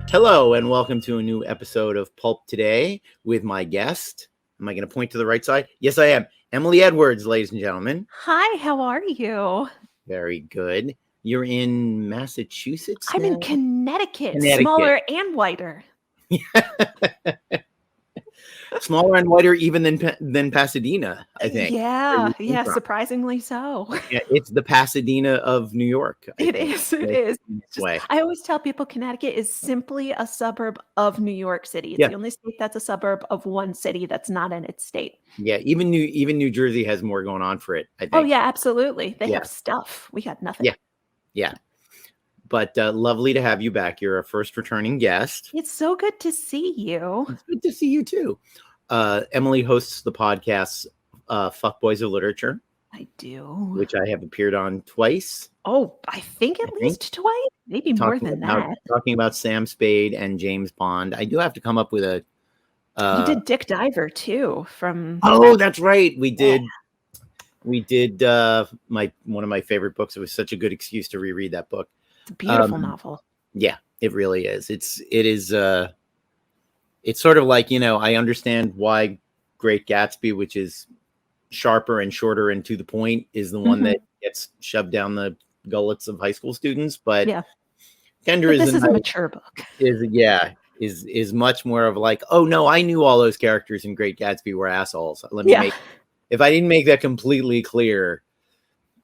Hello, and welcome to a new episode of Pulp today with my guest. Am I going to point to the right side? Yes, I am. Emily Edwards, ladies and gentlemen. Hi, how are you? Very good. You're in Massachusetts I'm now? in Connecticut, smaller and whiter. Smaller and whiter even than Pasadena, I think. Yeah, surprisingly so. Yeah, it's the Pasadena of New York. It is. I always tell people Connecticut is simply a suburb of New York City. It's the only state that's a suburb of one city that's not in its state. Yeah, even New Jersey has more going on for it, I think. Oh, yeah, absolutely. They have stuff. We got nothing. Yeah. But lovely to have you back. You're a first returning guest. It's so good to see you. It's good to see you too. Emily hosts the podcast Fuckboys of Literature. I do. Which I have appeared on twice. Oh, I think at least twice. Maybe more than that. Talking about Sam Spade and James Bond. I do have to come up with a... you did Dick Diver too from... Oh, that's right. We did one of my favorite books. It was such a good excuse to reread that book. It's a beautiful novel. Yeah, it really is. It's sort of like, I understand why Great Gatsby, which is sharper and shorter and to the point, is the one that gets shoved down the gullets of high school students. But Kendra this is a mature book. Is much more of like, oh no, I knew all those characters in Great Gatsby were assholes. If I didn't make that completely clear,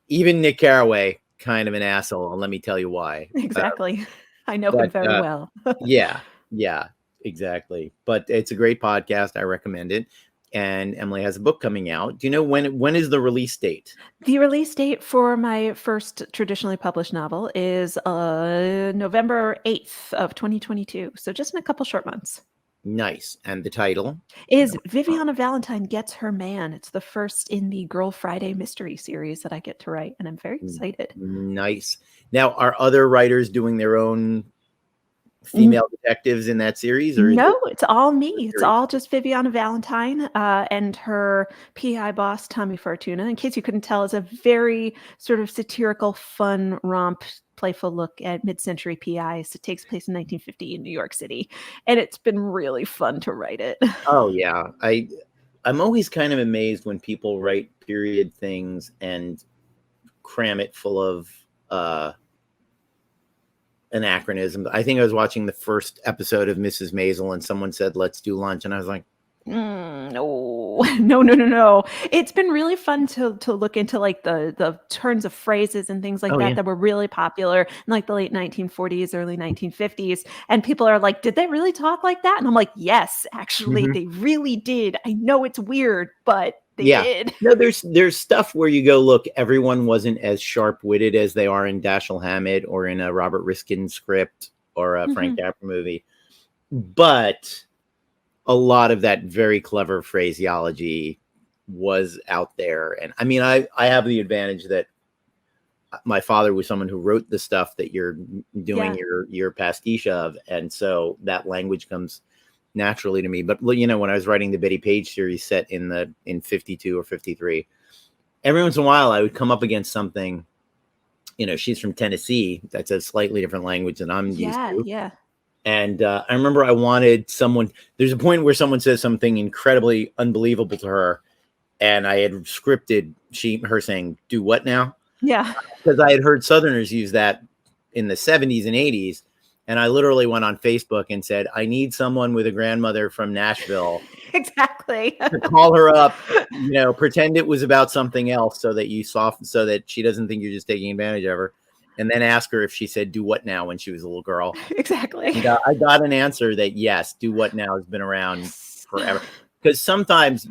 even Nick Carraway, kind of an asshole, and let me tell you why. Exactly. I know him very well. yeah, exactly. But it's a great podcast. I recommend it. And Emily has a book coming out. Do you know when is the release date? The release date for my first traditionally published novel is November 8th of 2022. So just in a couple short months. Nice. And the title is Viviana Valentine Gets Her Man. It's the first in the Girl Friday mystery series that I get to write, and I'm very excited. Nice. Now, are other writers doing their own female detectives in that series? Or no, it's all me. It's all just Viviana Valentine and her PI boss, Tommy Fortuna. In case you couldn't tell, is a very sort of satirical, fun romp, playful look at mid-century PIs. It takes place in 1950 in New York City, and it's been really fun to write it. Oh yeah, I'm always kind of amazed when people write period things and cram it full of anachronism. I think I was watching the first episode of Mrs. Maisel and someone said, "Let's do lunch." And I was like, no. It's been really fun to look into like the turns of phrases and things like that were really popular in like the late 1940s, early 1950s. And people are like, did they really talk like that? And I'm like, yes, actually, they really did. I know it's weird, but they did. No, there's stuff where you go, look, everyone wasn't as sharp-witted as they are in Dashiell Hammett or in a Robert Riskin script or a Frank Capra movie. But a lot of that very clever phraseology was out there. And I mean, I have the advantage that my father was someone who wrote the stuff that you're doing your pastiche of. And so that language comes naturally to me. But when I was writing the Betty Page series set in 52 or 53, every once in a while I would come up against something, she's from Tennessee. That's a slightly different language than I'm used to. Yeah. And I remember I wanted someone, there's a point where someone says something incredibly unbelievable to her. And I had scripted her saying, "Do what now?" Yeah. Because I had heard Southerners use that in the 70s and 80s. And I literally went on Facebook and said, I need someone with a grandmother from Nashville. Exactly. To call her up, pretend it was about something else so that she doesn't think you're just taking advantage of her. And then ask her if she said, "Do what now?" when she was a little girl. Exactly. And, I got an answer that yes, "Do what now" has been around forever. Because sometimes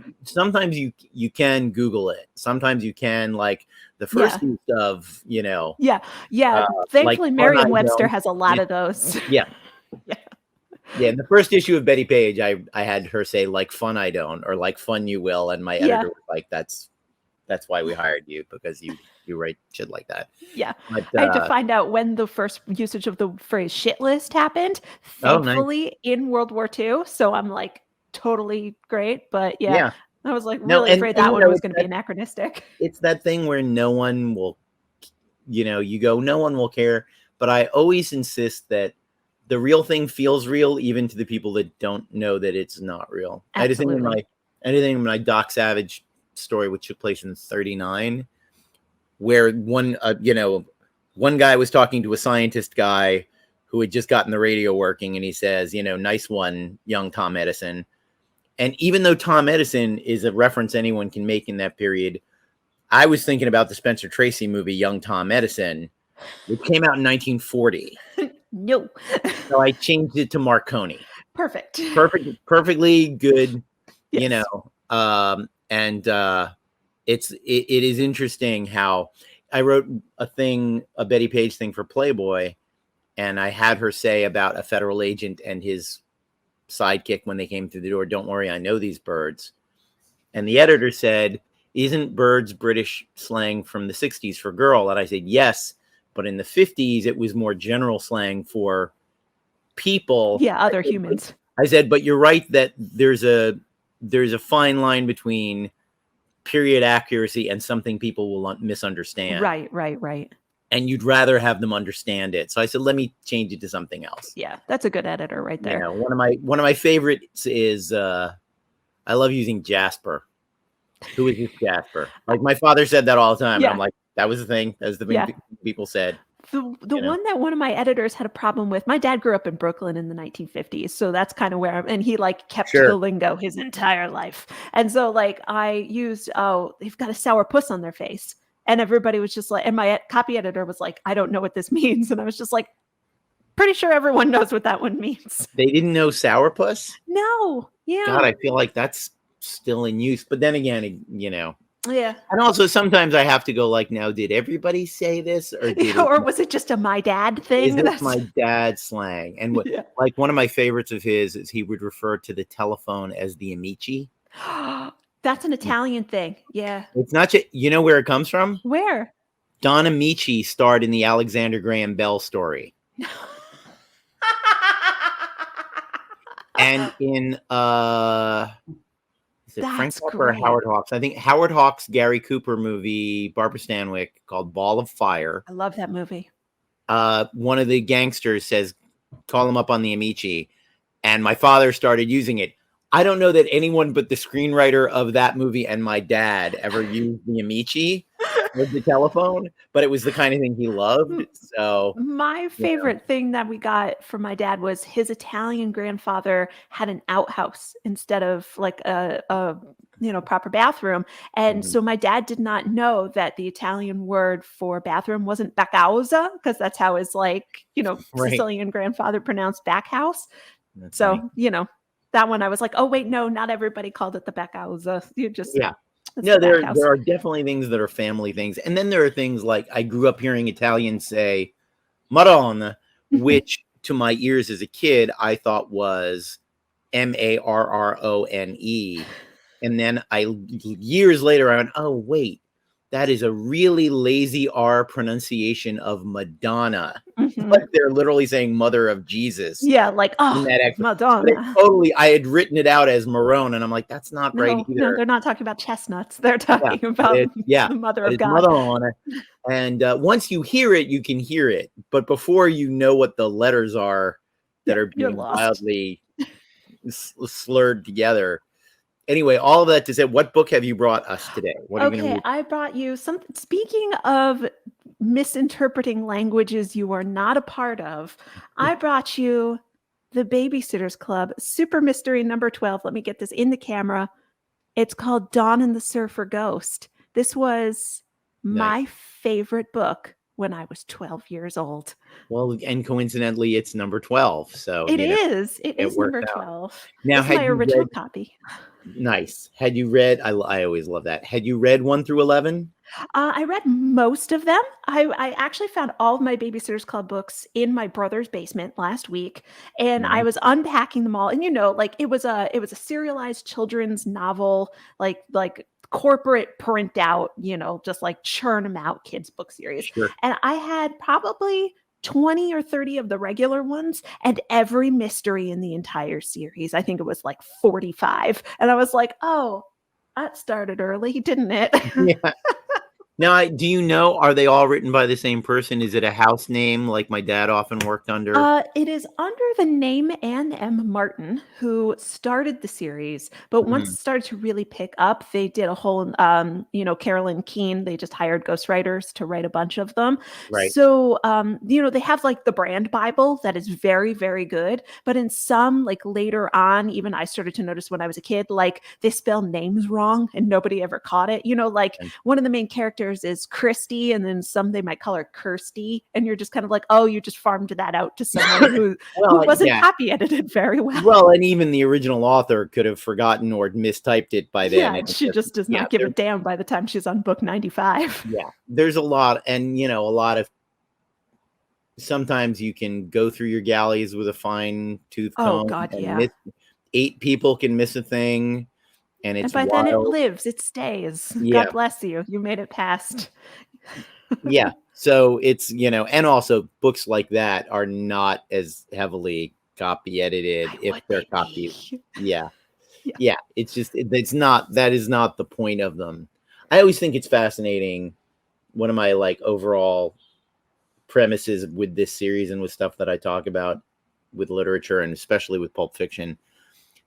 you can Google it. Sometimes you can, like the first use of, Thankfully, Merriam-Webster has a lot of those. Yeah. In the first issue of Betty Page, I had her say, "Like fun I don't," or "Like fun you will," and my editor was like, "That's why we hired you, because you write shit like that." Yeah. But, I had to find out when the first usage of the phrase "shit list" happened. Thankfully, in World War II. So I'm like, totally great. But I was like No, really afraid that one was going to be it's anachronistic. it's that thing where no one will, you go, no one will care. But I always insist that the real thing feels real, even to the people that don't know that it's not real. Absolutely. Anything in my Doc Savage story, which took place in '39, where one guy was talking to a scientist guy who had just gotten the radio working, and he says, nice one, young Tom Edison. And even though Tom Edison is a reference anyone can make in that period, I was thinking about the Spencer Tracy movie, Young Tom Edison, which came out in 1940. No. So I changed it to Marconi. Perfect. Perfectly good, Yes. and it is interesting how I wrote a Betty Page thing for Playboy, and I had her say about a federal agent and his sidekick when they came through the door, "Don't worry, I know these birds." And the editor said, "Isn't birds British slang from the 60s for girl?" And I said, "Yes, but in the 50s, it was more general slang for people." Yeah, other humans. I said, "But you're right that there's a fine line between period accuracy and something people will misunderstand. Right. And you'd rather have them understand it." So I said, "Let me change it to something else." Yeah, that's a good editor right there. One of my favorites is I love using Jasper. Who is this Jasper? Like my father said that all the time. Yeah. And I'm like, that was the thing. That was the thing people said. The one that one of my editors had a problem with, my dad grew up in Brooklyn in the 1950s. So that's kind of where and he like kept the lingo his entire life. And so like I used, they've got a sour puss on their face. And everybody was just like, and my copy editor was like, I don't know what this means. And I was just like, pretty sure everyone knows what that one means. They didn't know sourpuss? No. Yeah. God, I feel like that's still in use. But then again, Yeah. And also sometimes I have to go like, now, did everybody say this? Or was it just a my dad thing? Is this my dad's slang? And like one of my favorites of his is he would refer to the telephone as the amici. That's an Italian thing. Yeah. It's not just, you know where it comes from? Where? Don Amici starred in the Alexander Graham Bell story. And in is it Frank Zappa or Howard Hawks? I think Howard Hawks' Gary Cooper movie, Barbara Stanwyck, called Ball of Fire. I love that movie. One of the gangsters says, "Call him up on the Amici." And my father started using it. I don't know that anyone but the screenwriter of that movie and my dad ever used the Amici with the telephone, but it was the kind of thing he loved. So my favorite thing that we got from my dad was his Italian grandfather had an outhouse instead of like a proper bathroom. And so my dad did not know that the Italian word for bathroom wasn't baccausa, because that's how his Sicilian grandfather pronounced back house. That's so funny. That one I was like, oh wait, no, not everybody called it the baccausa. You just no, there are definitely things that are family things. And then there are things like I grew up hearing Italians say Madonna, which to my ears as a kid, I thought was Marrone. And then years later, I went, oh, wait, that is a really lazy R pronunciation of Madonna. But they're literally saying Mother of Jesus. Yeah, like, Madonna. Totally, I had written it out as Marone, and I'm like, that's not right either. No, they're not talking about chestnuts. They're talking about the Mother of God. Madonna. And once you hear it, you can hear it. But before you know what the letters are that are being wildly slurred together. Anyway, all of that to say, what book have you brought us today? What are you gonna read? I brought you something. Speaking of misinterpreting languages you are not a part of, I brought you the Babysitters Club Super Mystery number 12. Let me get this in the camera. It's called Dawn and the Surfer Ghost. This was my favorite book when I was 12 years old. Well, and coincidentally, it's number 12. So it is number 12. Now, it's my original copy. Nice. Had you read? I always love that. Had you read 1 through 11? I read most of them. I actually found all of my Babysitters Club books in my brother's basement last week, and I was unpacking them all. And it was a serialized children's novel, like corporate print out, just like churn them out kids book series. Sure. And I had probably 20 or 30 of the regular ones and every mystery in the entire series. I think it was like 45. And I was like, oh, That started early, didn't it? Yeah. Now, do you know, are they all written by the same person? Is it a house name like my dad often worked under? It is under the name Anne M. Martin, who started the series, but once Mhm. it started to really pick up, they did a whole, Carolyn Keene, they just hired ghostwriters to write a bunch of them. Right. So, they have like the brand Bible that is very, very good, but in some, like later on, even I started to notice when I was a kid, like they spell names wrong and nobody ever caught it. Like And- one of the main characters is Christy, and then some they might call her Kirsty, and you're just kind of like, oh, you just farmed that out to someone who Well, wasn't yeah. copy edited very well. Well, and even the original author could have forgotten or mistyped it by then. Yeah, And she just does yeah, not give a damn by the time she's on book 95. yeah, there's a lot, and a lot of sometimes you can go through your galleys with a fine tooth Oh comb God, and yeah. miss 8 people can miss a thing, and And it's by then it wild. lives, it stays. God Yeah, bless you. You made it past. yeah. So it's and also books like that are not as heavily copy edited Why if would they're they copied. be? Yeah, Yeah. yeah. It's just it's not that is not the point of them. I always think it's fascinating. One of my like overall premises with this series and with stuff that I talk about with literature and especially with pulp fiction.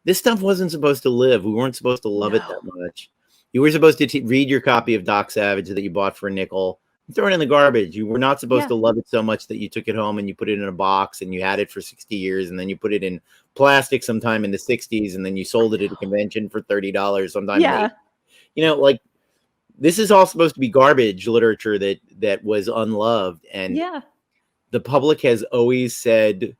This stuff wasn't supposed to live. We weren't supposed to love it that No. much. You were supposed to read your copy of Doc Savage that you bought for a nickel, throw it in the garbage. You were not supposed Yeah. to love it so much that you took it home and you put it in a box and you had it for 60 years and then you put it in plastic sometime in the 60s and then you sold it at a convention for $30 sometime in the Yeah. 80s. Like this is all supposed to be garbage literature that was unloved, and Yeah. the public has always said,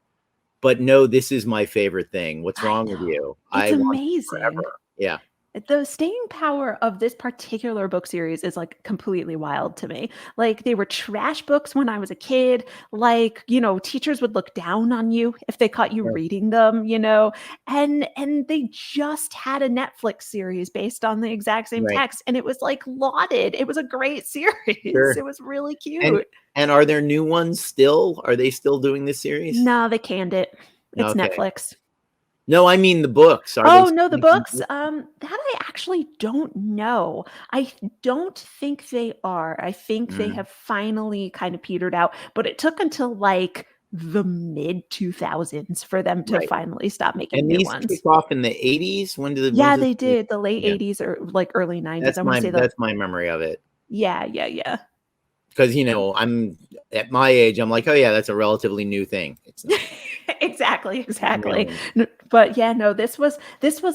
but no, this is my favorite thing. What's I wrong with know. you? It's I want it amazing. forever. Yeah. The staying power of this particular book series is like completely wild to me. Like they were trash books when I was a kid. Like, teachers would look down on you if they caught you Right. reading them, and they just had a Netflix series based on the exact same Right. text and it was like lauded. It was a great series. Sure. It was really And cute. and are there new ones still? Are they still doing this series? No, they canned it. It's Okay. Netflix. No, I mean the books. Are they Oh, still no, the making books? books? That I actually don't know. I don't think they are. I think they Mhm. have finally kind of petered out, but it took until like the mid 2000s for them to Right. finally stop making And new these ones. kick off in the 80s? Yeah, When's this? they did the late Yeah. 80s or like early 90s. I want to say That's my memory of it. yeah, yeah, yeah. Because I'm at my age, I'm like, oh yeah, that's a relatively new thing. It's not. Exactly, exactly. No. But yeah, no, this was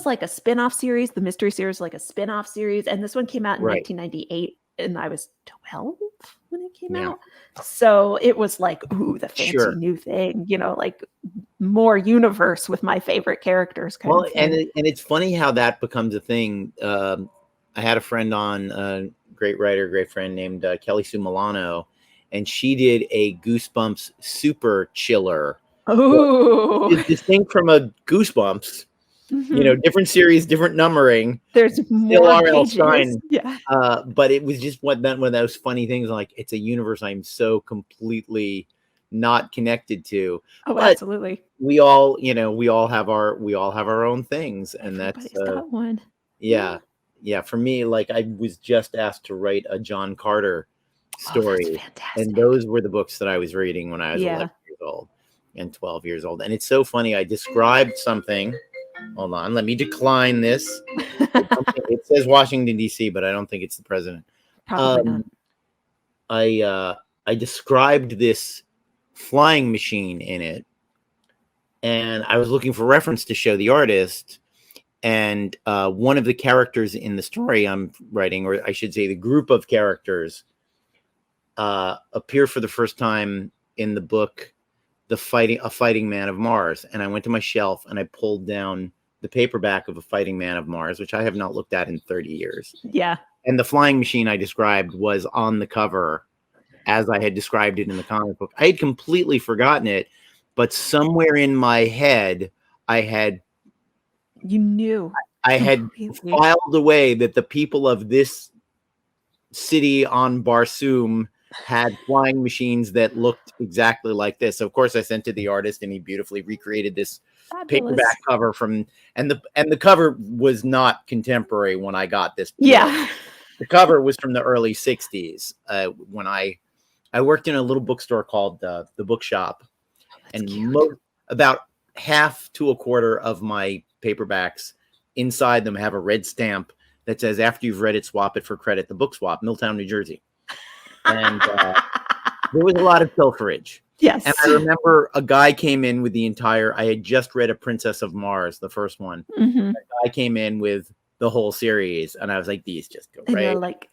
like a spin-off series. The mystery series like a spin-off series, and this one came out in Right. 1998, and I was 12 when it came Yeah. out. So it was like, ooh, the fancy Sure. new thing, like more universe with my favorite characters kind Well, of and thing. it's funny how that becomes a thing. I had a friend on, a great writer, great friend named Kelly Sue Milano, and she did a Goosebumps super chiller. Well, Oh, it's distinct from a Goosebumps, mhm. different series, different numbering, There's still more R.L. pages. Stein. Yeah. But it was just one of those funny things. Like it's a universe I'm so completely not connected to, Oh, but absolutely. we all have our own things, and that's Everybody's got one. yeah, Yeah. yeah. For me, like I was just asked to write a John Carter Oh, that's story, and fantastic. those were the books that I was reading when I was 11 Yeah. years old and 12 years old. And it's so funny. I described something. Hold on, let me decline this. It says Washington D.C., but I don't think it's the president. Probably not. Um, I described this flying machine in it, and I was looking for reference to show the artist. And one of the characters in the story I'm writing, or I should say, the group of characters, appear for the first time in the book, a fighting man of Mars. And I went to my shelf and I pulled down the paperback of A Fighting Man of Mars, which I have not looked at in 30 years. Yeah. And the flying machine I described was on the cover as I had described it in the comic book. I had completely forgotten it, but somewhere in my head, I had You knew I had completely. filed away that the people of this city on Barsoom had flying machines that looked exactly like this. So of course, I sent to the artist, and he beautifully recreated this paperback cover and the cover was not contemporary when I got this. Yeah. The cover was from the early 60s when I worked in a little bookstore called the Bookshop. And about half to a quarter of my paperbacks inside them have a red stamp that says, after you've read it, swap it for credit. The Book Swap, Milltown, New Jersey. And there was a lot of pilferage. Yes. And I remember a guy came in with I had just read A Princess of Mars, the first one. Mm-hmm. A guy came in with the whole series. And I was like, these just go right. And you're like,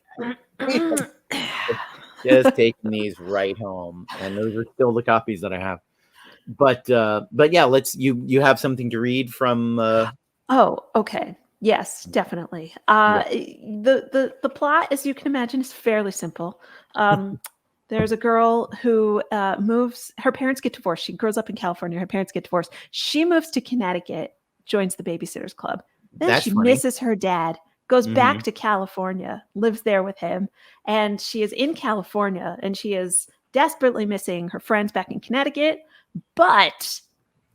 just taking these right home. And those are still the copies that I have. But yeah, you have something to read from Oh, okay. Yes, definitely. The plot, as you can imagine, is fairly simple. There's a girl who moves. Her parents get divorced. She grows up in California. Her parents get divorced. She moves to Connecticut, joins the Babysitters Club. Then she misses her dad, goes back to California, lives there with him, and she is in California, and she is desperately missing her friends back in Connecticut. But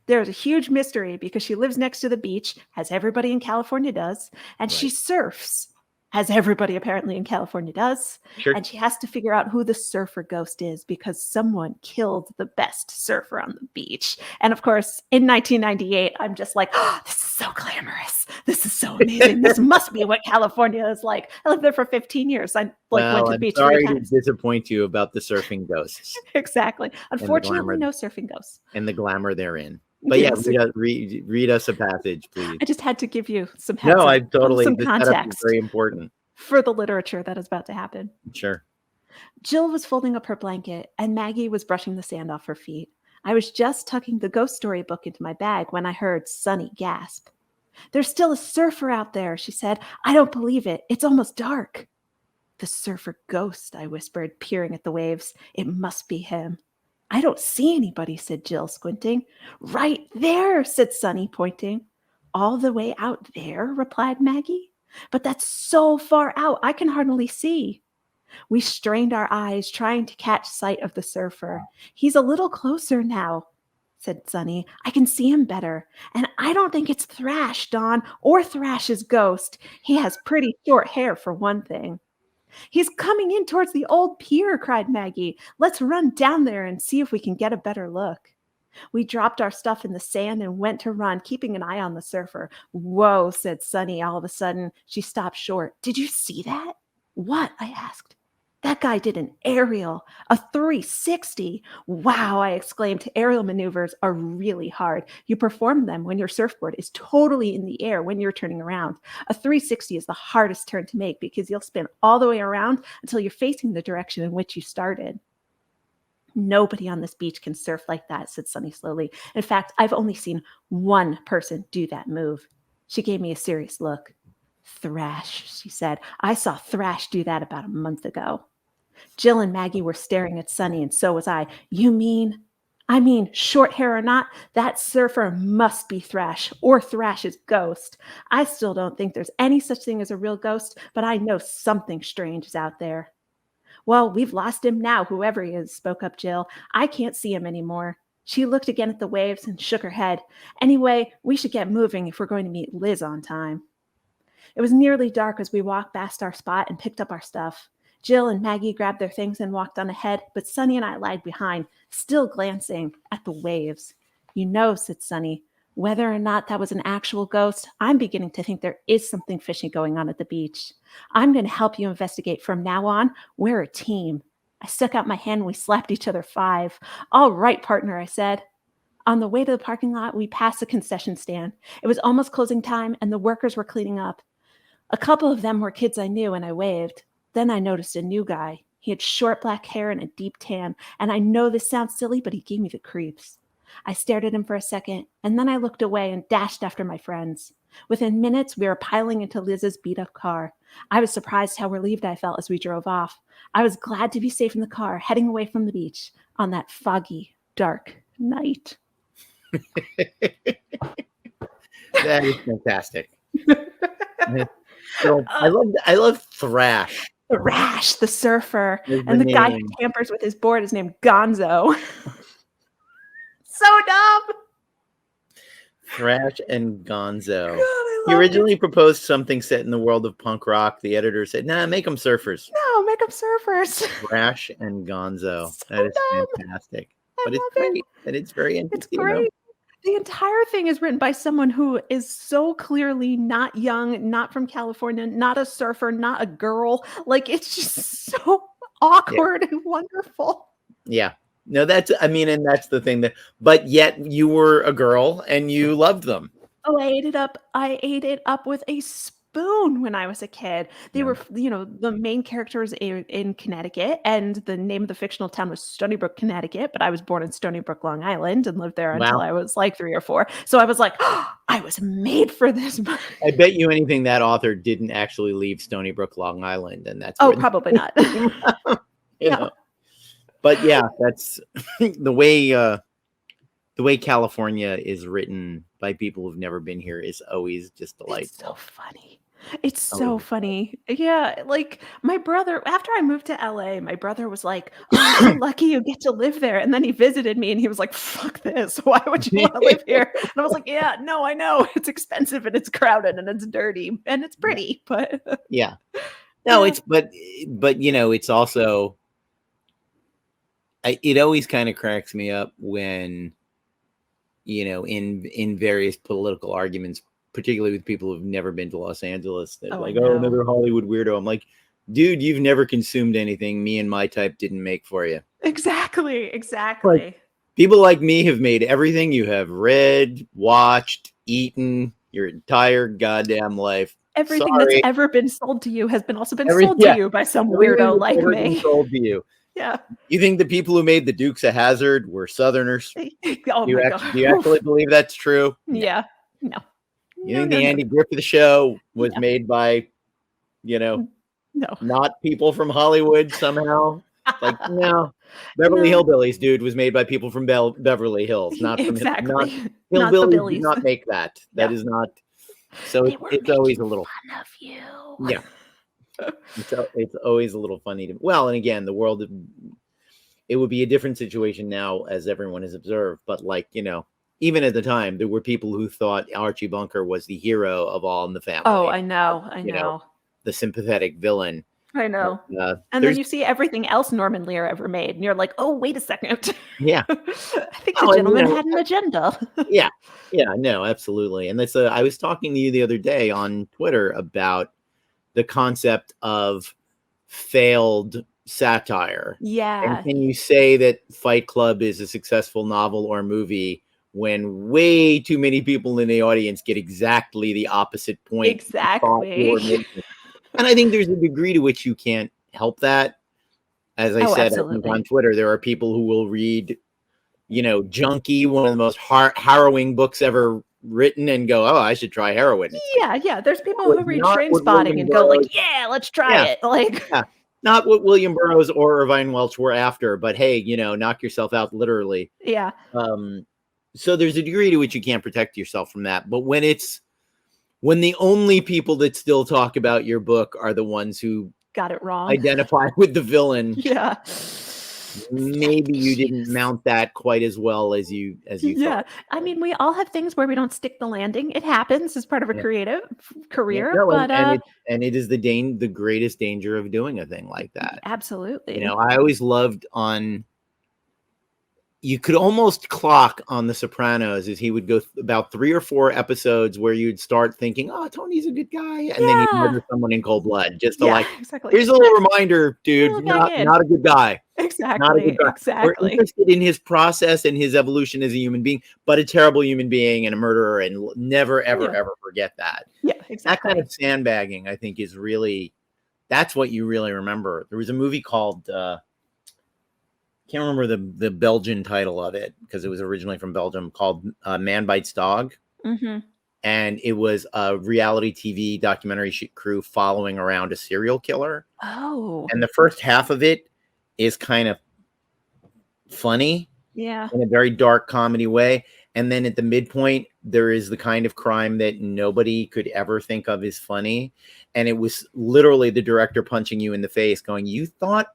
there's a huge mystery because she lives next to the beach, as everybody in California does, and she surfs, as everybody apparently in California does. Sure. And she has to figure out who the surfer ghost is because someone killed the best surfer on the beach. And of course, in 1998, I'm just like, oh, this is so glamorous. This is so amazing. This must be what California is like. I lived there for 15 years. I went to the beach 3 times. Sorry to disappoint you about the surfing ghosts. Exactly. Unfortunately, no surfing ghosts. And the glamour therein. But yeah, read us a passage, please. I just had to give you some heads No, I totally. some context. Very important for the literature that is about to happen. Sure. Jill was folding up her blanket, and Maggie was brushing the sand off her feet. I was just tucking the ghost story book into my bag when I heard Sunny gasp. "There's still a surfer out there," she said. "I don't believe it. It's almost dark." "The surfer ghost," I whispered, peering at the waves. "It must be him." "I don't see anybody," said Jill, squinting. "Right there," said Sunny, pointing. "All the way out there," replied Maggie. "But that's so far out, I can hardly see." We strained our eyes, trying to catch sight of the surfer. "He's a little closer now," said Sunny. "I can see him better. And I don't think it's Thrash, Dawn, or Thrash's ghost. He has pretty short hair, for one thing." "He's coming in towards the old pier," cried Maggie. "Let's run down there and see if we can get a better look." We dropped our stuff in the sand and went to run, keeping an eye on the surfer. "Whoa," said Sunny all of a sudden. She stopped short. "Did you see that?" "What?" I asked. "That guy did an aerial, a 360. "Wow," I exclaimed. "Aerial maneuvers are really hard. You perform them when your surfboard is totally in the air when you're turning around. A 360 is the hardest turn to make because you'll spin all the way around until you're facing the direction in which you started." "Nobody on this beach can surf like that," said Sunny slowly. "In fact, I've only seen one person do that move." She gave me a serious look. "Thrash," she said. "I saw Thrash do that about a month ago." Jill and Maggie were staring at Sunny, and so was I. I mean, short hair or not, that surfer must be Thrash, or Thrash's ghost. I still don't think there's any such thing as a real ghost, but I know something strange is out there. "Well, we've lost him now, whoever he is," spoke up Jill. "I can't see him anymore." She looked again at the waves and shook her head. "Anyway, we should get moving if we're going to meet Liz on time." It was nearly dark as we walked past our spot and picked up our stuff. Jill and Maggie grabbed their things and walked on ahead, but Sunny and I lagged behind, still glancing at the waves. "You know," said Sunny, "whether or not that was an actual ghost, I'm beginning to think there is something fishy going on at the beach. I'm going to help you investigate. From now on, we're a team." I stuck out my hand and we slapped each other 5. "All right, partner," I said. On the way to the parking lot, we passed a concession stand. It was almost closing time, and the workers were cleaning up. A couple of them were kids I knew, and I waved. Then I noticed a new guy. He had short black hair and a deep tan, and I know this sounds silly, but he gave me the creeps. I stared at him for a second, and then I looked away and dashed after my friends. Within minutes, we were piling into Liz's beat-up car. I was surprised how relieved I felt as we drove off. I was glad to be safe in the car, heading away from the beach on that foggy, dark night. That is fantastic. So, I love Thrash. Thrash, the surfer, and the guy who tampers with his board is named Gonzo. So dumb. Thrash and Gonzo. God, He originally proposed something set in the world of punk rock. The editor said, "Nah, make them surfers." No, make them surfers. Thrash and Gonzo. So That is dumb. fantastic. I But it's love it. great. And it's very It's interesting, great. The entire thing is written by someone who is so clearly not young, not from California, not a surfer, not a girl. Like, it's just so awkward and wonderful. Yeah. No, and that's the thing but yet you were a girl and you loved them. Oh, I ate it up with a spoon when I was a kid. They were, the main characters in Connecticut, and the name of the fictional town was Stony Brook, Connecticut, but I was born in Stony Brook, Long Island, and lived there until Wow. I was like 3 or 4. So I was like, oh, I was made for this. I bet you anything that author didn't actually leave Stony Brook, Long Island, and that's Probably not. know. But yeah, that's the way California is written by people who've never been here is always just delightful. It's so funny. It's so funny. Yeah, like my brother, after I moved to LA, my brother was like, "Oh, I'm so lucky you get to live there." And then he visited me and he was like, "Fuck this. Why would you want to live here?" And I was like, "Yeah, no, I know. It's expensive and it's crowded and it's dirty and it's pretty, but yeah. No, it's it's also it always kind of cracks me up when in various political arguments, particularly with people who've never been to Los Angeles, they're another Hollywood weirdo. I'm like, dude, you've never consumed anything me and my type didn't make for you. Exactly. Like, people like me have made everything you have read, watched, eaten your entire goddamn life. Everything that's ever been sold to you has also been sold to you by some weirdo like me. Sold to you. Yeah. You think the people who made the Dukes of Hazzard were Southerners? Oh my God. Do you actually believe that's true? Yeah. No. You think the Andy Griffith Show was made by, no, not people from Hollywood somehow? Like, no. Beverly Hillbillies, dude, was made by people from Beverly Hills, not from Hillbillies. Did not make that. That is not. So it's always a little fun of you. Yeah. It's always a little funny to well, and again, the world, it would be a different situation now, as everyone has observed. But even at the time, there were people who thought Archie Bunker was the hero of All in the Family. Oh, I know. The sympathetic villain. I know. And then you see everything else Norman Lear ever made, and you're like, oh, wait a second. Yeah. I think the gentleman had an agenda. Yeah. Yeah, no, absolutely. And that's I was talking to you the other day on Twitter about the concept of failed satire. Yeah. And can you say that Fight Club is a successful novel or movie when way too many people in the audience get exactly the opposite point? Exactly. And I think there's a degree to which you can't help that. As I said on Twitter, there are people who will read, Junkie, one of the most harrowing books ever written, and go, oh, I should try heroin. Yeah. There's people who read Trainspotting and go like, yeah, let's try it. Like, not what William Burroughs or Irvine Welsh were after, but hey, knock yourself out literally. Yeah. So there's a degree to which you can't protect yourself from that. But when the only people that still talk about your book are the ones who got it wrong, identify with the villain. Yeah. Maybe you didn't mount that quite as well as you thought. I mean, we all have things where we don't stick the landing. It happens as part of a creative career. No, but and it is the greatest danger of doing a thing like that. Absolutely. I always loved you could almost clock on The Sopranos as he would go about 3 or 4 episodes where you'd start thinking, oh, Tony's a good guy. And then he'd murder someone in cold blood. Just to here's a little reminder, dude, not a good guy. Exactly. Not a good guy. Exactly. We're interested in his process and his evolution as a human being, but a terrible human being and a murderer. And never, ever, ever forget that. Yeah, exactly. That kind of sandbagging, I think, is really, that's what you really remember. There was a movie called, can't remember the Belgian title of it because it was originally from Belgium, called Man Bites Dog. Mm-hmm. And it was a reality TV documentary crew following around a serial killer. Oh. And the first half of it is kind of funny. Yeah. In a very dark comedy way. And then at the midpoint, there is the kind of crime that nobody could ever think of as funny. And it was literally the director punching you in the face going, you thought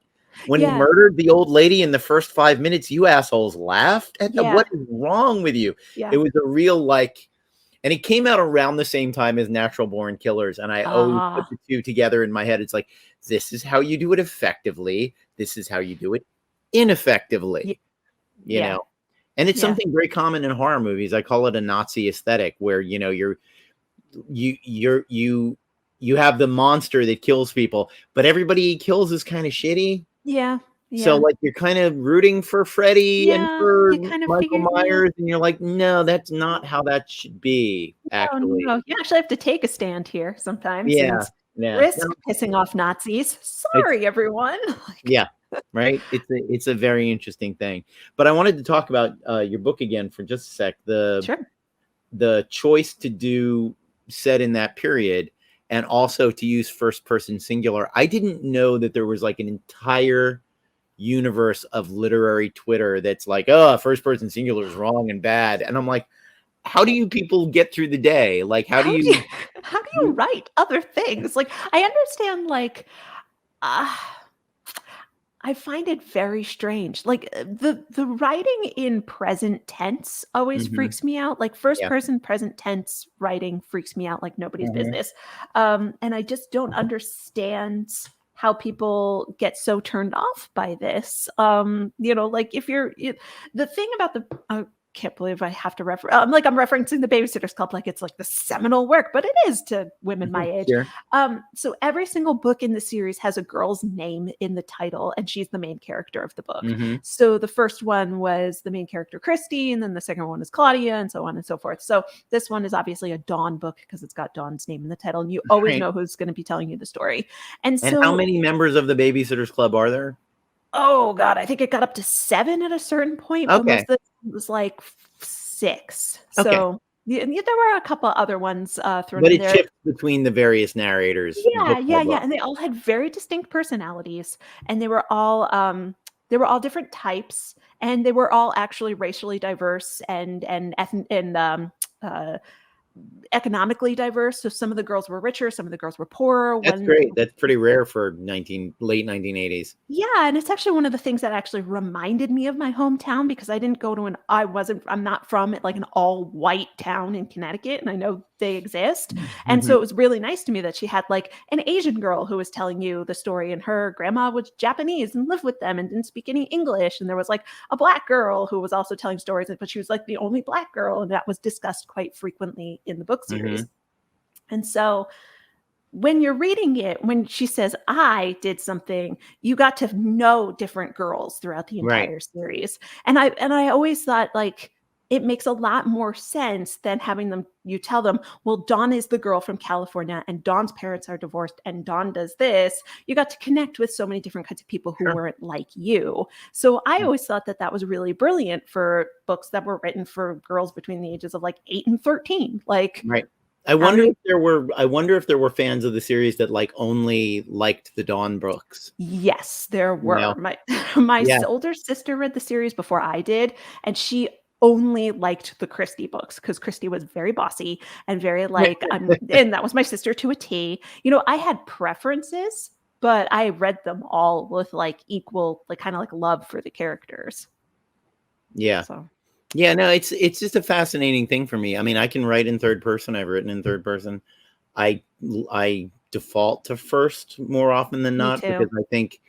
when he murdered the old lady in the first 5 minutes, you assholes laughed at that? What is wrong with you? Yeah. It was a real And it came out around the same time as Natural Born Killers. And I always put the two together in my head. It's like, this is how you do it effectively. This is how you do it ineffectively, you know? And it's something very common in horror movies. I call it a Nazi aesthetic, where, you know, you have the monster that kills people, but everybody he kills is kind of shitty. Yeah. So like you're kind of rooting for Freddy and for you kind of Michael figure, Myers, and you're like, no, that's not how that should be. Actually, no, you actually have to take a stand here sometimes. Yeah. And risk pissing off Nazis. Sorry, everyone. Yeah, right. It's a very interesting thing. But I wanted to talk about your book again for just a sec. The choice to do set in that period, and also to use first person singular. I didn't know that there was like an entire universe of literary Twitter that's like, oh, first person singular is wrong and bad. And I'm like, how do you people get through the day? Like, how do you write other things? Like, I understand, like, I find it very strange. Like, the writing in present tense always freaks me out. Like, first person present tense writing freaks me out like nobody's business. And I just don't understand how people get so turned off by this. You know, like, if the thing about the can't believe I have to refer. I'm referencing the Babysitters Club like it's like the seminal work, but it is to women my age. Sure. So every single book in the series has a girl's name in the title, and she's the main character of the book. So the first one was the main character Christy, and then the second one is Claudia, and so on and so forth. So this one is obviously a Dawn book because it's got Dawn's name in the title, and you always know who's going to be telling you the story. And so, how many members of the Babysitters Club are there? Oh God, I think it got up to 7 at a certain point, but most of it was like 6. So there were a couple other ones thrown in there. But it shifts between the various narrators. Yeah. And they all had very distinct personalities, and they were all different types, and they were all actually racially diverse and economically diverse. So some of the girls were richer, some of the girls were poorer. That's great. That's pretty rare for late 1980s. Yeah, and it's actually one of the things that actually reminded me of my hometown, because I didn't go to I'm not from like an all white town in Connecticut, and I know they exist. And so it was really nice to me that she had like an Asian girl who was telling you the story, and her grandma was Japanese and lived with them and didn't speak any English. And there was like a Black girl who was also telling stories, but she was like the only Black girl, and that was discussed quite frequently in the book series. And so when you're reading it, when she says, I did something, you got to know different girls throughout the entire series. And I always thought, like, it makes a lot more sense than having you tell them, well, Dawn is the girl from California, and Dawn's parents are divorced, and Dawn does this. You got to connect with so many different kinds of people who weren't like you. So I always thought that was really brilliant for books that were written for girls between the ages of like 8 and 13. Like, I wonder if there were fans of the series that like only liked the Dawn books. Yes, there were. My older sister read the series before I did, and she only liked the Christie books because Christie was very bossy and very like, and that was my sister to a T. You know, I had preferences, but I read them all with like equal, like kind of like love for the characters. Yeah. So. Yeah, no, it's just a fascinating thing for me. I mean, I can write in third person. I've written in third person. I default to first more often than not because I think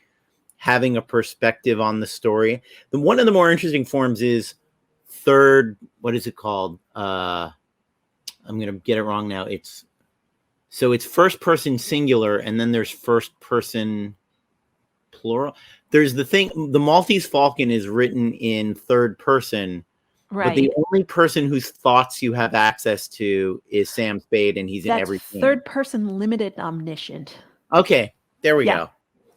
having a perspective on the story. One of the more interesting forms is third. What is it called? I'm gonna get it wrong now. It's first person singular, and then there's first person plural. There's the Maltese Falcon is written in third person. But the only person whose thoughts you have access to is Sam Spade, and he's in everything. Third person limited omniscient. Okay, there we go.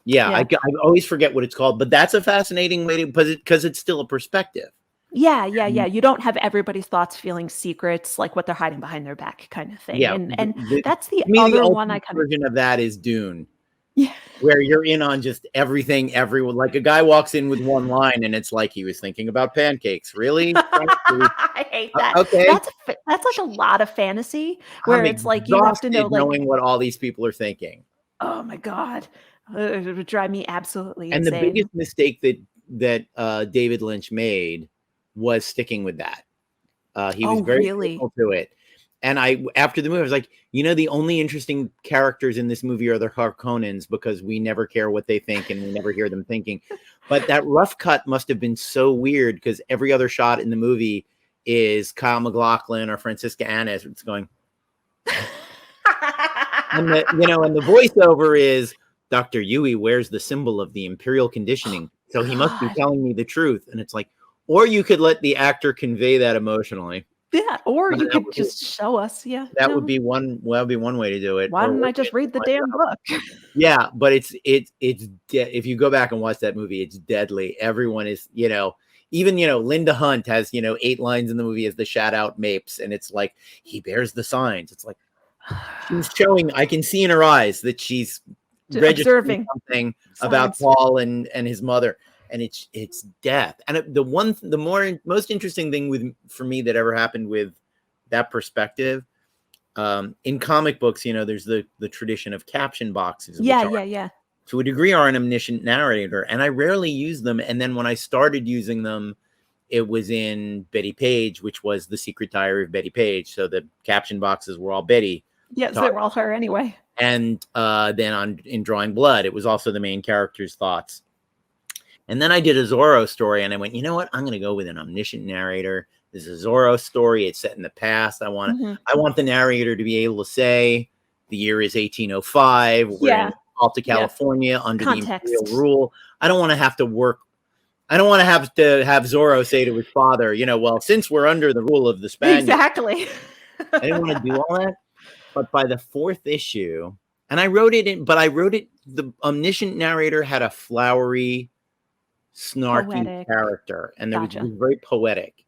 Yeah. I always forget what it's called, but that's a fascinating way because it's still a perspective. Yeah. You don't have everybody's thoughts feeling secrets, like what they're hiding behind their back kind of thing. Yeah. And that's the other one I kind of... version of that is Dune. Yeah. Where you're in on just everything, everyone. Like a guy walks in with one line and it's like he was thinking about pancakes. Really? I hate that. Okay. That's like a lot of fantasy where it's like you have to know, like, knowing what all these people are thinking. Oh my God. It would drive me absolutely insane. And the biggest mistake that David Lynch made was sticking with that. He was very faithful to it. And after the movie, I was like, the only interesting characters in this movie are the Harkonnens, because we never care what they think and we never hear them thinking. But that rough cut must have been so weird, because every other shot in the movie is Kyle MacLachlan or Francisca Annis. It's going, and the voiceover is Dr. Yui wears the symbol of the imperial conditioning, so he must be telling me the truth. And it's like, or you could let the actor convey that emotionally. Yeah, or you could just show us. Yeah, that would be one way to do it. Why don't I just read the damn book? Yeah, but it's if you go back and watch that movie, it's deadly. Everyone is, even Linda Hunt has 8 lines in the movie as the shout out Mapes, and it's like he bears the signs. It's like she's showing. I can see in her eyes that she's registering something about Paul and his mother. And it's death. And the most interesting thing for me that ever happened with that perspective, in comic books, there's the tradition of caption boxes. Yeah. To a degree, are an omniscient narrator, and I rarely use them. And then when I started using them, it was in Betty Page, which was The Secret Diary of Betty Page. So the caption boxes were all Betty. Yes, they were all her anyway. And then in Drawing Blood, it was also the main character's thoughts. And then I did a Zorro story, and I went, you know what? I'm going to go with an omniscient narrator. This is a Zorro story. It's set in the past. I want the narrator to be able to say the year is 1805. We're in Alta California under the imperial rule. I don't want to have to work. I don't want to have Zorro say to his father, well, since we're under the rule of the Spaniards. Exactly. I didn't want to do all that. But by the 4th issue, and I wrote it, the omniscient narrator had a flowery, snarky character, and it was very poetic.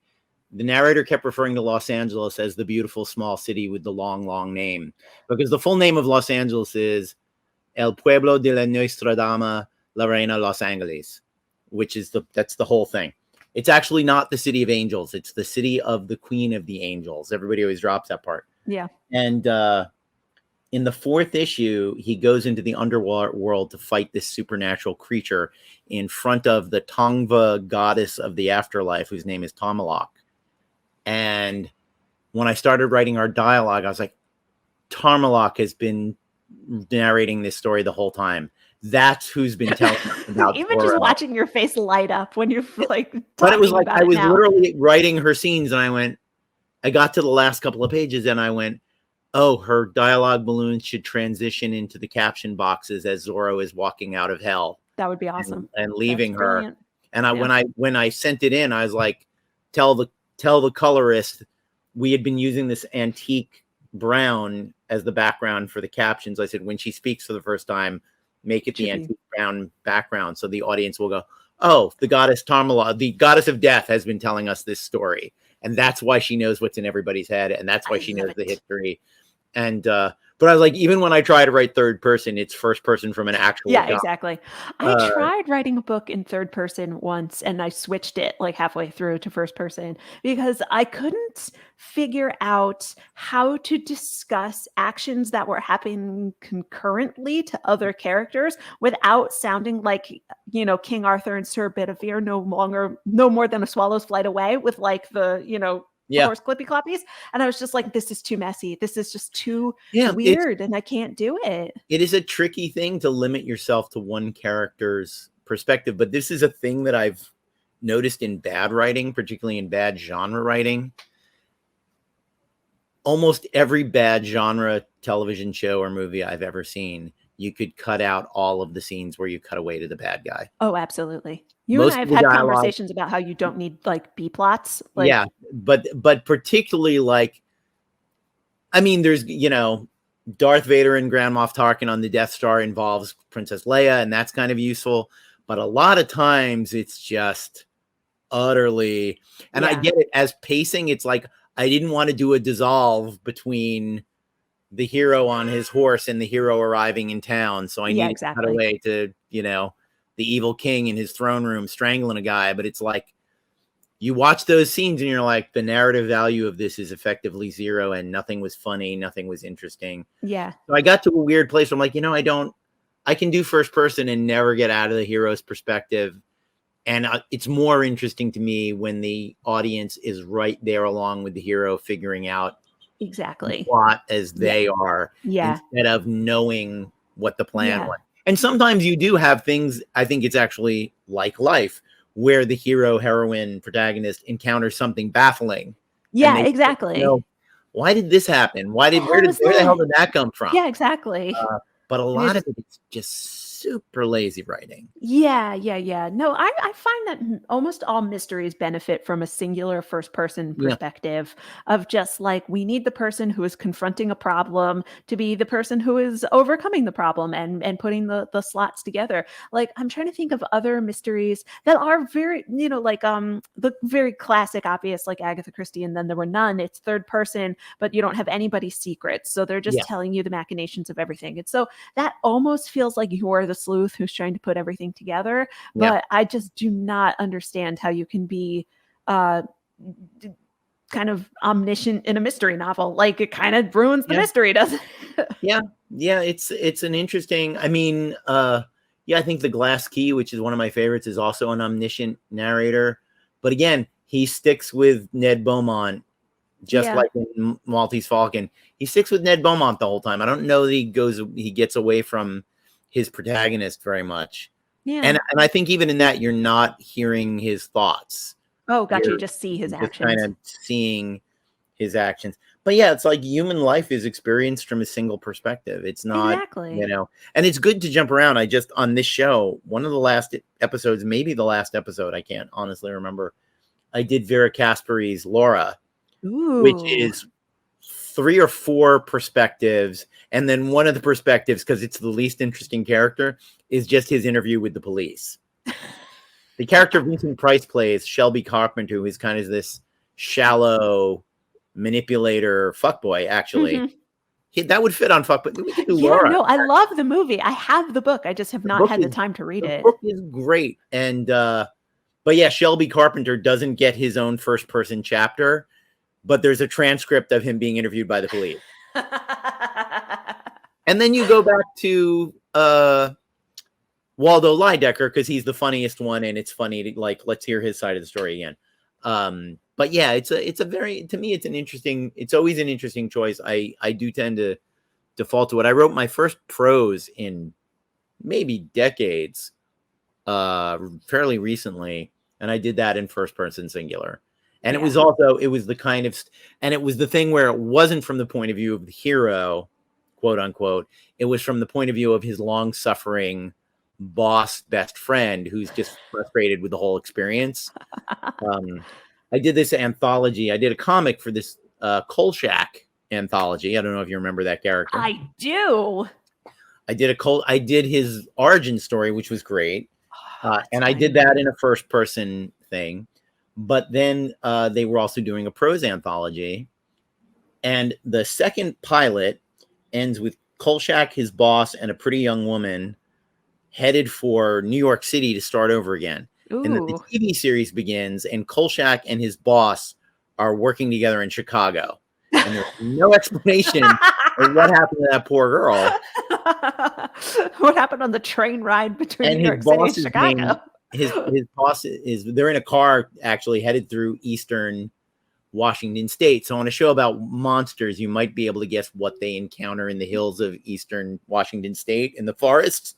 The narrator kept referring to Los Angeles as the beautiful small city with the long, long name, because the full name of Los Angeles is El Pueblo de la Nuestra Dama la Reina Los Angeles, which is that's the whole thing. It's actually not the city of angels. It's the city of the Queen of the Angels. Everybody always drops that part. Yeah. And in the 4th issue, he goes into the underworld to fight this supernatural creature in front of the Tongva goddess of the afterlife, whose name is Tomalak. And when I started writing our dialogue, I was like, Tomalak has been narrating this story the whole time. That's who's been telling us about even just watching your face light up when you're like, but it was like I was literally writing her scenes, and I got to the last couple of pages, and I went, oh, her dialogue balloons should transition into the caption boxes as Zorro is walking out of hell. That would be awesome. And leaving her. And when I sent it in, I was like, tell the colorist we had been using this antique brown as the background for the captions. I said, when she speaks for the first time, make it the antique brown background, so the audience will go, oh, the goddess Tarmala, the goddess of death, has been telling us this story. And that's why she knows what's in everybody's head. And that's why she knows the history. And, but I was like, even when I try to write third person, it's first person from an actual job. Exactly. I tried writing a book in third person once, and I switched it like halfway through to first person because I couldn't figure out how to discuss actions that were happening concurrently to other characters without sounding like, King Arthur and Sir Bedivere no more than a swallow's flight away with like the, horse clippy cloppies. And I was just like, this is too messy. This is just too weird, and I can't do it. It is a tricky thing to limit yourself to one character's perspective, but this is a thing that I've noticed in bad writing, particularly in bad genre writing. Almost every bad genre television show or movie I've ever seen, you could cut out all of the scenes where you cut away to the bad guy. Oh, absolutely. And I have had conversations about how you don't need like B plots. Yeah, but particularly there's Darth Vader and Grand Moff Tarkin on the Death Star involves Princess Leia, and that's kind of useful. But a lot of times it's just utterly, and I get it as pacing. It's like I didn't want to do a dissolve between the hero on his horse and the hero arriving in town, so I needed to cut away to the evil king in his throne room strangling a guy. But it's like you watch those scenes and you're like, the narrative value of this is effectively zero, and nothing was funny, nothing was interesting. Yeah. So I got to a weird place where I'm like, I can do first person and never get out of the hero's perspective. And it's more interesting to me when the audience is right there along with the hero, figuring out Exactly. plot as they are, Yeah. instead of knowing what the plan Yeah. was. And sometimes you do have things, I think it's actually like life, where the hero, heroine, protagonist encounters something baffling. And Yeah, they, exactly. why did this happen? Where How is the hell that? did that come from? Yeah, exactly. But a And you're lot of just it is just super lazy writing. yeah, yeah, yeah. No, I find that almost all mysteries benefit from a singular first person Yeah. perspective of just like we need the person who is confronting a problem to be the person who is overcoming the problem and putting the slots together. Like I'm trying to think of other mysteries that are very, like the very classic obvious like Agatha Christie and Then There Were None. It's third person, but you don't have anybody's secrets. So they're just Yeah. telling you the machinations of everything. And so that almost feels like you're the sleuth who's trying to put everything together. Yeah. But I just do not understand how you can be uh, kind of omniscient in a mystery novel. Like it kind of ruins the Yeah. mystery, doesn't it? Yeah. Yeah. It's an interesting, I mean, yeah, I think The Glass Key, which is one of my favorites, is also an omniscient narrator. But again, he sticks with Ned Beaumont, just Yeah. like in Maltese Falcon. He sticks with Ned Beaumont the whole time. I don't know that he gets away from his protagonist very much. Yeah. And I think even in that, you're not hearing his thoughts. Oh, gotcha. You You're just see his just kind actions. of seeing his actions. But yeah, it's like human life is experienced from a single perspective. It's not, Exactly. and it's good to jump around. I just, on this show, one of the last episodes, maybe the last episode, I can't honestly remember, I did Vera Casperi's Laura, which Ooh. is 3 or 4 perspectives. And then one of the perspectives, because it's the least interesting character, is just his interview with the police. The character Vincent Price plays, Shelby Carpenter, who is kind of this shallow manipulator fuckboy, actually. Mhm. That would fit on fuckboy. We could do Yeah, Laura. no, I love the movie. I have the book. I just have The not book had the is time to read the it. book is great. And but yeah, Shelby Carpenter doesn't get his own first person chapter, but there's a transcript of him being interviewed by the police. And then you go back to Waldo Lydecker, because he's the funniest one, and it's funny to, like, let's hear his side of the story again. But yeah, it's a very, to me, it's always an interesting choice. I do tend to default to it. I wrote my first prose in maybe decades, fairly recently, and I did that in first person singular. And Yeah. it was the kind of, and it was the thing where it wasn't from the point of view of the hero, quote unquote. It was from the point of view of his long suffering boss, best friend, who's just frustrated with the whole experience. I did this anthology. I did a comic for this Kolchak anthology. I don't know if you remember that character. I do. I did his origin story, which was great. That's And I did funny. that in a first person thing. But then they were also doing a prose anthology. And the second pilot ends with Kolchak, his boss, and a pretty young woman headed for New York City to start over again. And then the Ooh. TV series begins, and Kolchak and his boss are working together in Chicago. And there's no explanation of what happened to that poor girl. What happened on the train ride between And New his York City and boss's Chicago? name, his boss is, they're in a car actually headed through Eastern Washington State. So on a show about monsters, you might be able to guess what they encounter in the hills of Eastern Washington State in the forests.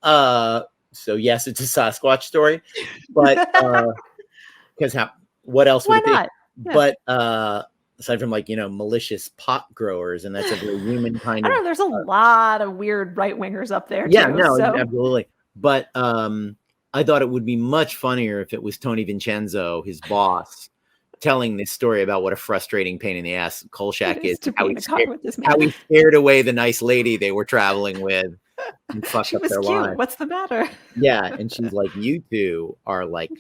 So yes, it's a Sasquatch story, but because what else would Why it be? not? Yeah. But aside from, like, malicious pot growers, and that's a very human kind I of don't know. There's a lot of weird right wingers up there yeah, too. no, So absolutely. But I thought it would be much funnier if it was Tony Vincenzo, his boss, telling this story about what a frustrating pain in the ass it Kolchak is, is to and be in a car with this man. how he scared away the nice lady they were traveling with and fucked She up was their cute. lives. What's the matter? Yeah, and she's like, "You two are like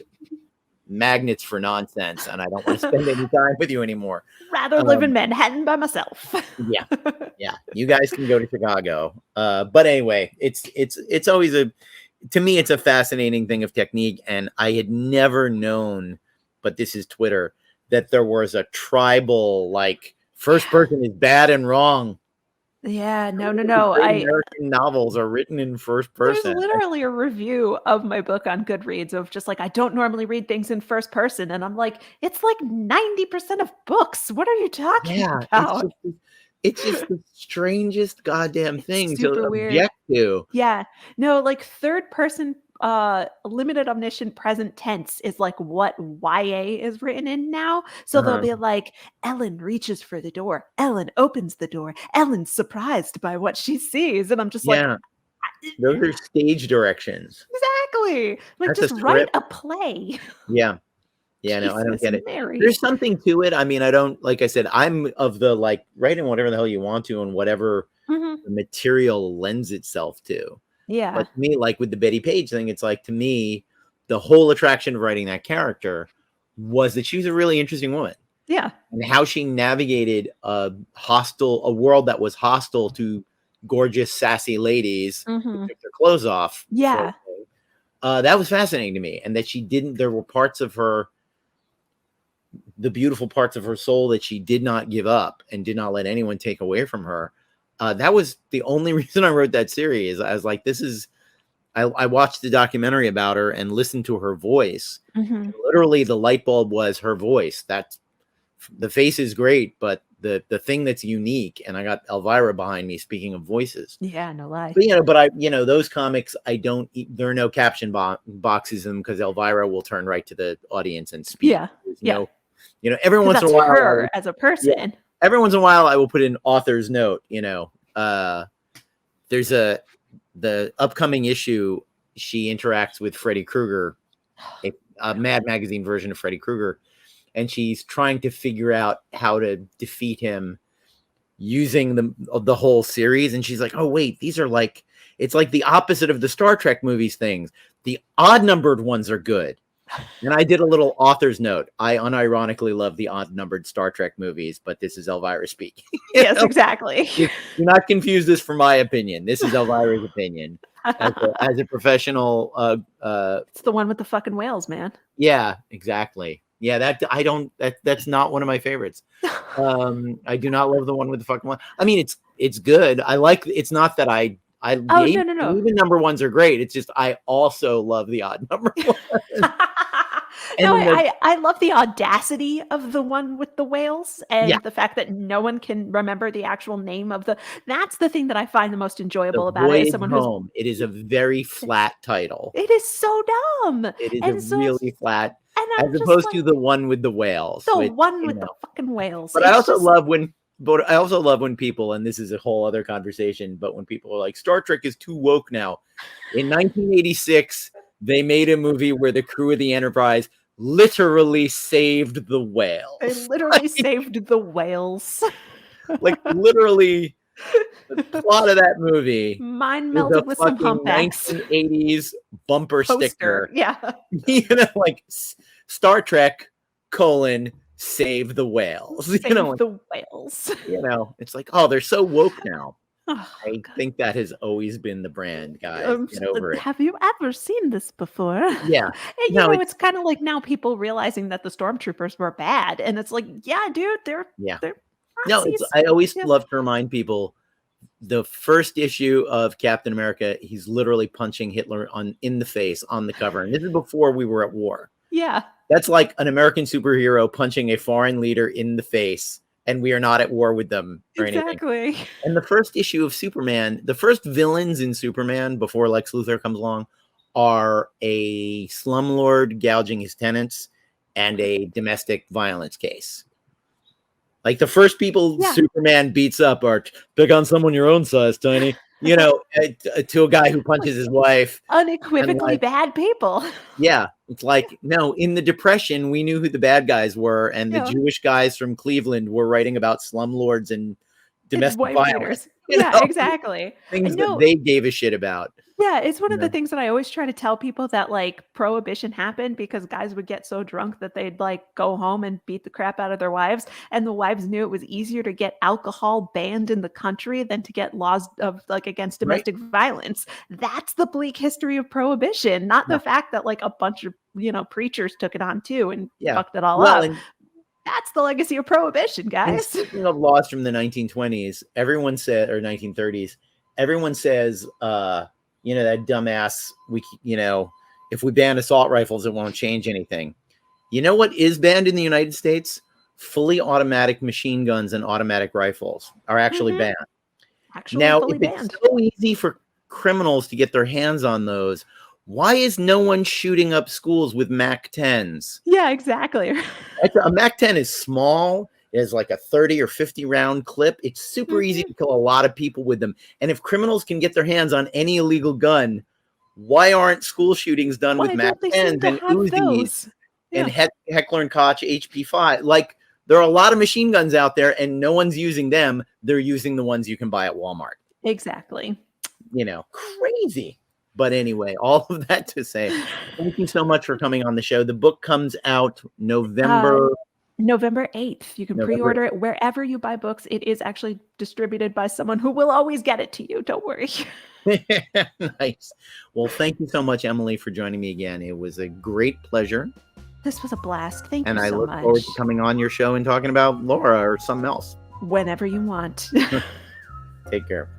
magnets for nonsense, and I don't want to spend any time with you anymore." Rather live in Um, Manhattan by myself. yeah, yeah, you guys can go to Chicago. But anyway, it's always to me, it's a fascinating thing of technique, and I had never known, but this is Twitter, that there was a tribal, like, first person is bad and wrong. Yeah, no. Great American novels are written in first There's person. literally a review of my book on Goodreads of just like, I don't normally read things in first person. And I'm like, it's like 90% of books. What are you talking Yeah, about? it's just the strangest goddamn It's thing to super weird. object to. Yeah. No, like third person limited omniscient present tense is like what YA is written in now. So they'll Uh-huh. be like, Ellen reaches for the door. Ellen opens the door. Ellen's surprised by what she sees. And I'm just like, Yeah, those are stage directions. exactly. Like, That's a just write script. a play. Yeah. Yeah, no, I don't Jesus get it. Mary. There's something to it. I mean, I don't, like I said, I'm of the like writing whatever the hell you want to and whatever Mhm. the material lends itself to. Yeah. But to me, like with the Betty Page thing, it's like to me, the whole attraction of writing that character was that she was a really interesting woman. Yeah. And how she navigated a world that was hostile to gorgeous, sassy ladies who Mhm. took their clothes off. Yeah. That was fascinating to me. And that she didn't, there were parts of her, the beautiful parts of her soul that she did not give up and did not let anyone take away from her. That was the only reason I wrote that series. I was like, I watched the documentary about her and listened to her voice. Mhm. Literally, the light bulb was her voice. That's the face is great, but the thing that's unique, and I got Elvira behind me. Speaking of voices, Yeah, no lie. but those comics, there are no caption boxes in them because Elvira will turn right to the audience and speak. Yeah. There's Yeah. every once in a That's while, her as a person. every once in a while, I will put an author's note. There's the upcoming issue. She interacts with Freddy Krueger, a Mad Magazine version of Freddy Krueger, and she's trying to figure out how to defeat him using the whole series. And she's like, oh wait, these are like, it's like the opposite of the Star Trek movies things. The odd numbered ones are good. And I did a little author's note. I unironically love the odd numbered Star Trek movies, but this is Elvira speaking. Yes, exactly. Do not confuse this for my opinion. This is Elvira's opinion as a professional. It's the one with the fucking whales, man. Yeah, exactly. Yeah, that's not one of my favorites. I do not love the one with the fucking one. I mean, it's good. It's not that no. Even number ones are great. It's just I also love the odd number one. No, I love the audacity of the one with the whales and the fact that no one can remember the actual name of that's the thing that I find the most enjoyable about it. As someone Home. It is a very flat title. It is so dumb. It is really flat. And as opposed to the one with the whales. The one with the fucking whales. But I also love when people, and this is a whole other conversation, but when people are like, Star Trek is too woke now. In 1986, they made a movie where the crew of the Enterprise literally saved the whales. They literally saved the whales. Like literally, the plot of that movie. Mine melted with some humpbacks. 1980s bumper sticker. Yeah. Like Star Trek, save the whales. Save the whales. It's like, oh, they're so woke now. I think that has always been the brand, guys. Get over it. Have you ever seen this before? Yeah. And it's kind of like now people realizing that the stormtroopers were bad. And it's like, yeah, dude, they're Nazis. I always love to remind people the first issue of Captain America, he's literally punching Hitler in the face on the cover. And this is before we were at war. Yeah. That's like an American superhero punching a foreign leader in the face. And we are not at war with them or anything. And the first issue of Superman, the first villains in Superman before Lex Luthor comes along are a slumlord gouging his tenants and a domestic violence case. Like the first people Superman beats up are pick on someone your own size, Tiny. To a guy who punches his wife. Unequivocally bad people. Yeah. It's like, no, in the Depression, we knew who the bad guys were. And the Jewish guys from Cleveland were writing about slumlords and domestic violence. Yeah, exactly. Things that they gave a shit about. Yeah, it's one of the things that I always try to tell people that like prohibition happened because guys would get so drunk that they'd like go home and beat the crap out of their wives. And the wives knew it was easier to get alcohol banned in the country than to get laws of like against domestic violence. That's the bleak history of prohibition, not the fact that like a bunch of, preachers took it on too and fucked it all up. That's the legacy of Prohibition, And guys. speaking of laws from the 1920s, everyone said, or 1930s, everyone says, that dumbass, if we ban assault rifles, it won't change anything. You know what is banned in the United States? Fully automatic machine guns and automatic rifles are actually banned. Actually Now, fully if it's banned. so easy for criminals to get their hands on those, why is no one shooting up schools with MAC-10s? Yeah, exactly. A MAC-10 is small. It has like a 30 or 50 round clip. It's super easy to kill a lot of people with them. And if criminals can get their hands on any illegal gun, why aren't school shootings done with MAC-10s and Uzis and Heckler and Koch HP5? Like, there are a lot of machine guns out there, and no one's using them. They're using the ones you can buy at Walmart. Exactly. Crazy. But anyway, all of that to say, thank you so much for coming on the show. The book comes out November 8th. You can pre-order it wherever you buy books. It is actually distributed by someone who will always get it to you. Don't worry. Nice. Well, thank you so much, Emily, for joining me again. It was a great pleasure. This was a blast. Thank you so much. And I look forward to coming on your show and talking about Laura or something else. Whenever you want. Take care.